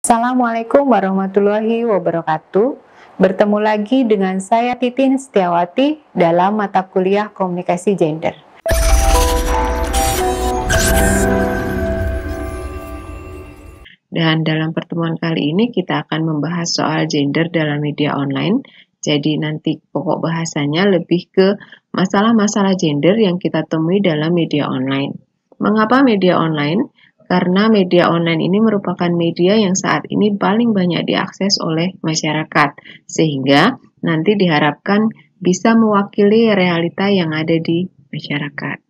Assalamualaikum warahmatullahi wabarakatuh. Bertemu lagi dengan saya Titin Setiawati dalam mata kuliah Komunikasi Gender. Dan dalam pertemuan kali ini kita akan membahas soal gender dalam media online. Jadi nanti pokok bahasanya lebih ke masalah-masalah gender yang kita temui dalam media online. Mengapa media online? Karena media online ini merupakan media yang saat ini paling banyak diakses oleh masyarakat, sehingga nanti diharapkan bisa mewakili realita yang ada di masyarakat.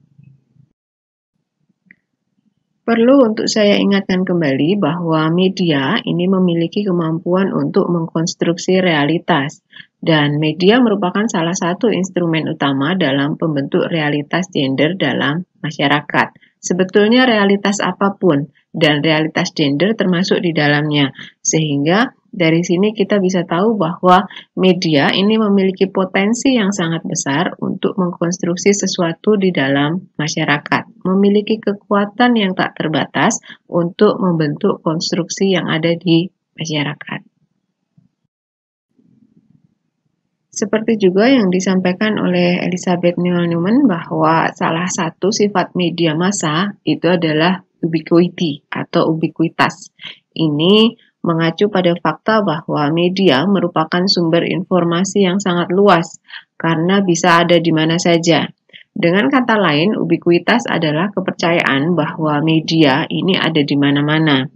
Perlu untuk saya ingatkan kembali bahwa media ini memiliki kemampuan untuk mengkonstruksi realitas, dan media merupakan salah satu instrumen utama dalam pembentuk realitas gender dalam masyarakat. Sebetulnya realitas apapun dan realitas gender termasuk di dalamnya, sehingga dari sini kita bisa tahu bahwa media ini memiliki potensi yang sangat besar untuk mengkonstruksi sesuatu di dalam masyarakat, memiliki kekuatan yang tak terbatas untuk membentuk konstruksi yang ada di masyarakat. Seperti juga yang disampaikan oleh Elizabeth Newell-Newman bahwa salah satu sifat media massa itu adalah ubiquity atau ubiquitas. Ini mengacu pada fakta bahwa media merupakan sumber informasi yang sangat luas karena bisa ada di mana saja. Dengan kata lain, ubiquitas adalah kepercayaan bahwa media ini ada di mana-mana.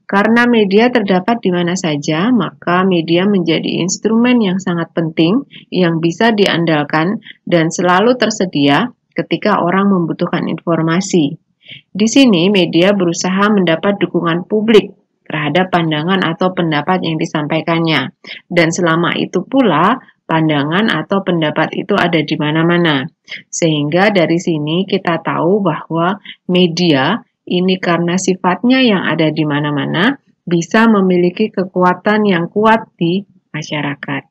Karena media terdapat di mana saja, maka media menjadi instrumen yang sangat penting yang bisa diandalkan dan selalu tersedia ketika orang membutuhkan informasi. Di sini, media berusaha mendapat dukungan publik terhadap pandangan atau pendapat yang disampaikannya. Dan selama itu pula, pandangan atau pendapat itu ada di mana-mana. Sehingga dari sini kita tahu bahwa media ini karena sifatnya yang ada di mana-mana, bisa memiliki kekuatan yang kuat di masyarakat.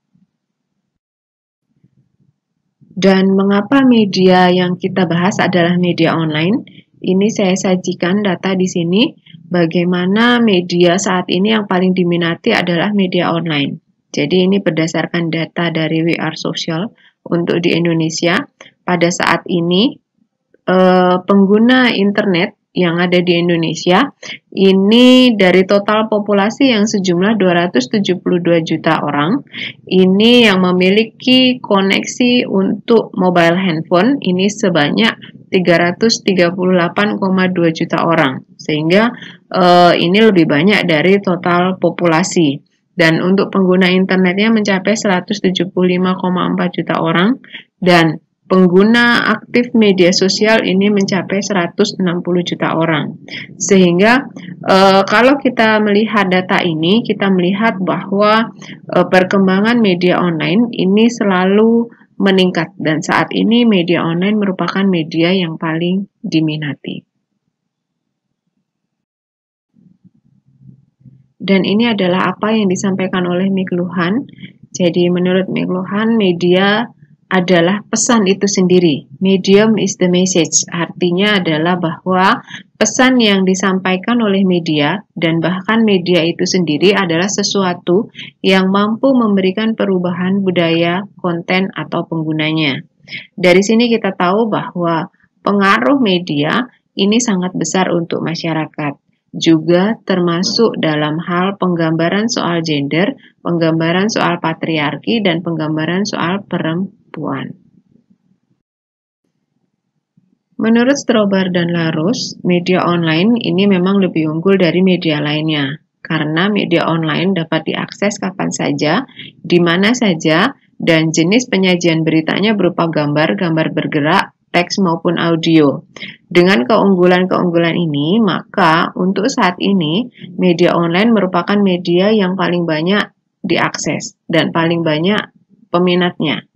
Dan mengapa media yang kita bahas adalah media online? Ini saya sajikan data di sini, bagaimana media saat ini yang paling diminati adalah media online. Jadi ini berdasarkan data dari We Are Social untuk di Indonesia. Pada saat ini, pengguna internet yang ada di Indonesia ini dari total populasi yang sejumlah 272 juta orang, ini yang memiliki koneksi untuk mobile handphone ini sebanyak 338,2 juta orang, sehingga ini lebih banyak dari total populasi. Dan untuk pengguna internetnya mencapai 175,4 juta orang, dan pengguna aktif media sosial ini mencapai 160 juta orang. Sehingga kalau kita melihat data ini, kita melihat bahwa perkembangan media online ini selalu meningkat, dan saat ini media online merupakan media yang paling diminati. Dan ini adalah apa yang disampaikan oleh McLuhan. Jadi menurut McLuhan, media adalah pesan itu sendiri. Medium is the message. Artinya adalah bahwa pesan yang disampaikan oleh media dan bahkan media itu sendiri adalah sesuatu yang mampu memberikan perubahan budaya, konten, atau penggunanya. Dari sini kita tahu bahwa pengaruh media ini sangat besar untuk masyarakat. Juga termasuk dalam hal penggambaran soal gender, penggambaran soal patriarki, dan penggambaran soal perempuan. Menurut Strobar dan Larousse, media online ini memang lebih unggul dari media lainnya, karena media online dapat diakses kapan saja, di mana saja, dan jenis penyajian beritanya berupa gambar, gambar bergerak, teks maupun audio. Dengan keunggulan-keunggulan ini, maka untuk saat ini, media online merupakan media yang paling banyak diakses dan paling banyak peminatnya.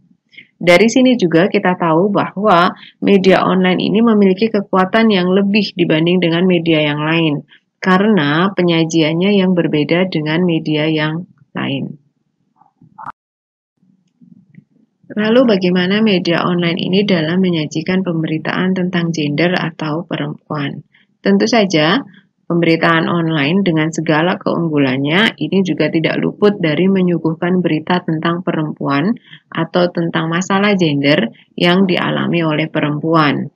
Dari sini juga kita tahu bahwa media online ini memiliki kekuatan yang lebih dibanding dengan media yang lain, karena penyajiannya yang berbeda dengan media yang lain. Lalu bagaimana media online ini dalam menyajikan pemberitaan tentang gender atau perempuan? Tentu saja, Pemberitaan online dengan segala keunggulannya ini juga tidak luput dari menyuguhkan berita tentang perempuan atau tentang masalah gender yang dialami oleh perempuan.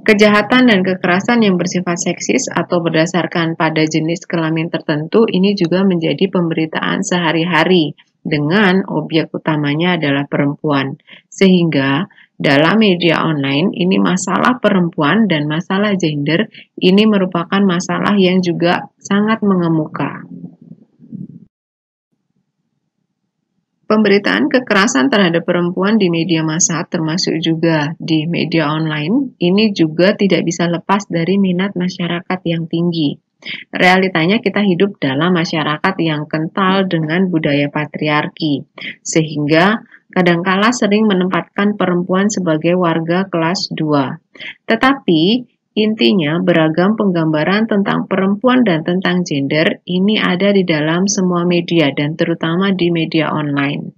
Kejahatan dan kekerasan yang bersifat seksis atau berdasarkan pada jenis kelamin tertentu ini juga menjadi pemberitaan sehari-hari dengan objek utamanya adalah perempuan. Sehingga dalam media online ini masalah perempuan dan masalah gender ini merupakan masalah yang juga sangat mengemuka. Pemberitaan kekerasan terhadap perempuan di media massa termasuk juga di media online ini juga tidak bisa lepas dari minat masyarakat yang tinggi. Realitanya kita hidup dalam masyarakat yang kental dengan budaya patriarki, sehingga kadangkala sering menempatkan perempuan sebagai warga kelas 2. Tetapi intinya beragam penggambaran tentang perempuan dan tentang gender ini ada di dalam semua media dan terutama di media online.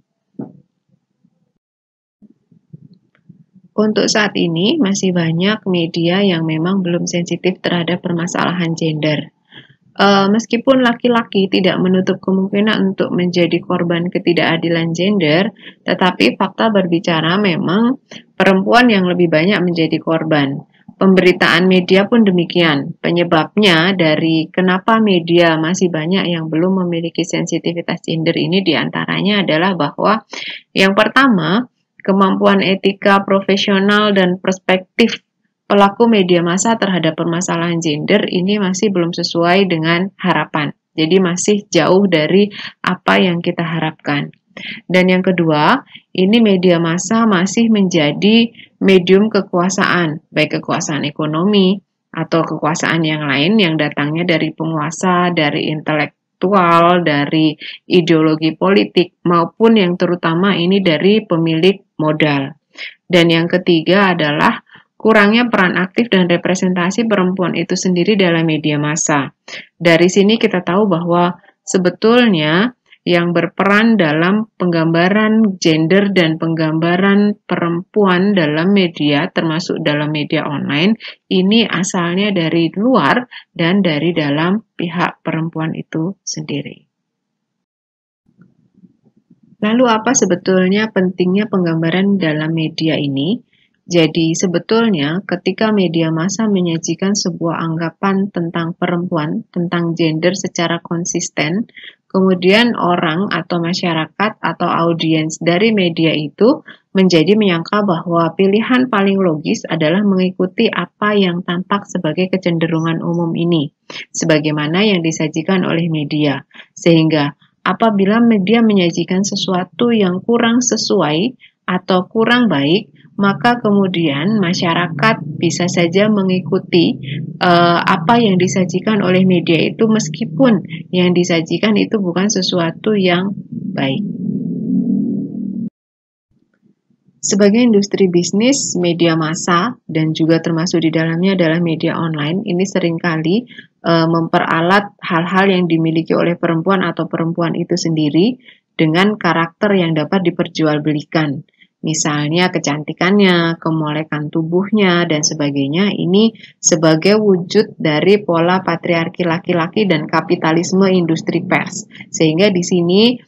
Untuk saat ini masih banyak media yang memang belum sensitif terhadap permasalahan gender. Meskipun laki-laki tidak menutup kemungkinan untuk menjadi korban ketidakadilan gender, tetapi fakta berbicara memang perempuan yang lebih banyak menjadi korban. Pemberitaan media pun demikian. Penyebabnya dari kenapa media masih banyak yang belum memiliki sensitivitas gender ini diantaranya adalah bahwa yang pertama, kemampuan etika profesional dan perspektif pelaku media massa terhadap permasalahan gender ini masih belum sesuai dengan harapan. Jadi masih jauh dari apa yang kita harapkan. Dan yang kedua, ini media massa masih menjadi medium kekuasaan, baik kekuasaan ekonomi atau kekuasaan yang lain yang datangnya dari penguasa, dari intelektual, dari ideologi politik, maupun yang terutama ini dari pemilik modal. Dan yang ketiga adalah kurangnya peran aktif dan representasi perempuan itu sendiri dalam media massa. Dari sini kita tahu bahwa sebetulnya yang berperan dalam penggambaran gender dan penggambaran perempuan dalam media, termasuk dalam media online, ini asalnya dari luar dan dari dalam pihak perempuan itu sendiri. Lalu apa sebetulnya pentingnya penggambaran dalam media ini? Jadi sebetulnya ketika media massa menyajikan sebuah anggapan tentang perempuan, tentang gender secara konsisten, kemudian orang atau masyarakat atau audiens dari media itu menjadi menyangka bahwa pilihan paling logis adalah mengikuti apa yang tampak sebagai kecenderungan umum ini, sebagaimana yang disajikan oleh media. Sehingga apabila media menyajikan sesuatu yang kurang sesuai atau kurang baik, maka kemudian masyarakat bisa saja mengikuti apa yang disajikan oleh media itu meskipun yang disajikan itu bukan sesuatu yang baik. Sebagai industri bisnis, media massa dan juga termasuk di dalamnya adalah media online, ini seringkali memperalat hal-hal yang dimiliki oleh perempuan atau perempuan itu sendiri dengan karakter yang dapat diperjualbelikan. Misalnya kecantikannya, kemolekan tubuhnya, dan sebagainya. Ini sebagai wujud dari pola patriarki laki-laki dan kapitalisme industri pers. Sehingga di sini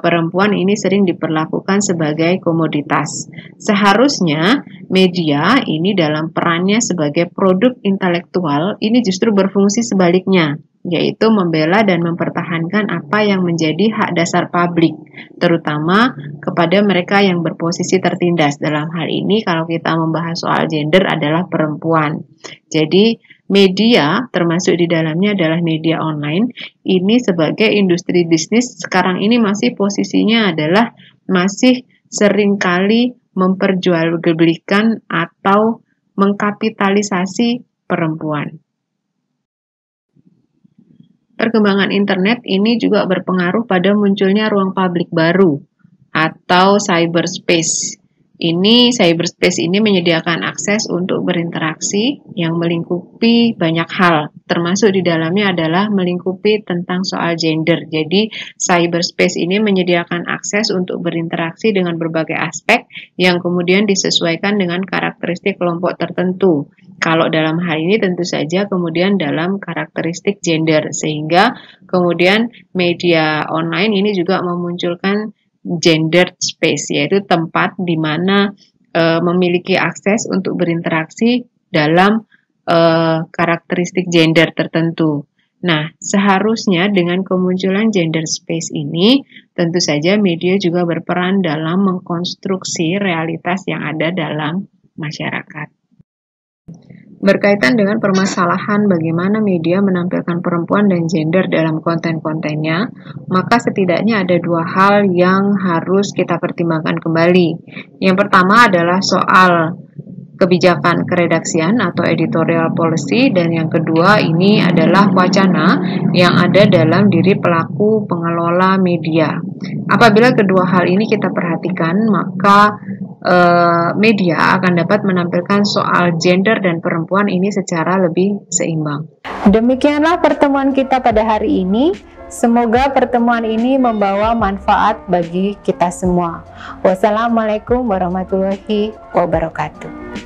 perempuan ini sering diperlakukan sebagai komoditas. Seharusnya media ini dalam perannya sebagai produk intelektual ini justru berfungsi sebaliknya, yaitu membela dan mempertahankan apa yang menjadi hak dasar publik, terutama kepada mereka yang berposisi tertindas. Dalam hal ini kalau kita membahas soal gender adalah perempuan. Jadi media termasuk di dalamnya adalah media online ini sebagai industri bisnis sekarang ini masih posisinya adalah masih seringkali memperjualbelikan atau mengkapitalisasi perempuan. Perkembangan internet ini juga berpengaruh pada munculnya ruang publik baru atau cyberspace, Ini cyberspace ini menyediakan akses untuk berinteraksi yang melingkupi banyak hal, termasuk di dalamnya adalah melingkupi tentang soal gender. Jadi, cyberspace ini menyediakan akses untuk berinteraksi dengan berbagai aspek yang kemudian disesuaikan dengan karakteristik kelompok tertentu. Kalau dalam hal ini tentu saja kemudian dalam karakteristik gender, sehingga kemudian media online ini juga memunculkan gender space, yaitu tempat di mana memiliki akses untuk berinteraksi dalam karakteristik gender tertentu. Nah, seharusnya dengan kemunculan gender space ini, tentu saja media juga berperan dalam mengkonstruksi realitas yang ada dalam masyarakat. Berkaitan dengan permasalahan bagaimana media menampilkan perempuan dan gender dalam konten-kontennya, maka setidaknya ada dua hal yang harus kita pertimbangkan kembali. Yang pertama adalah soal kebijakan keredaksian atau editorial policy, dan yang kedua ini adalah wacana yang ada dalam diri pelaku pengelola media. Apabila kedua hal ini kita perhatikan, maka media akan dapat menampilkan soal gender dan perempuan ini secara lebih seimbang. Demikianlah pertemuan kita pada hari ini. Semoga pertemuan ini membawa manfaat bagi kita semua. Wassalamualaikum warahmatullahi wabarakatuh.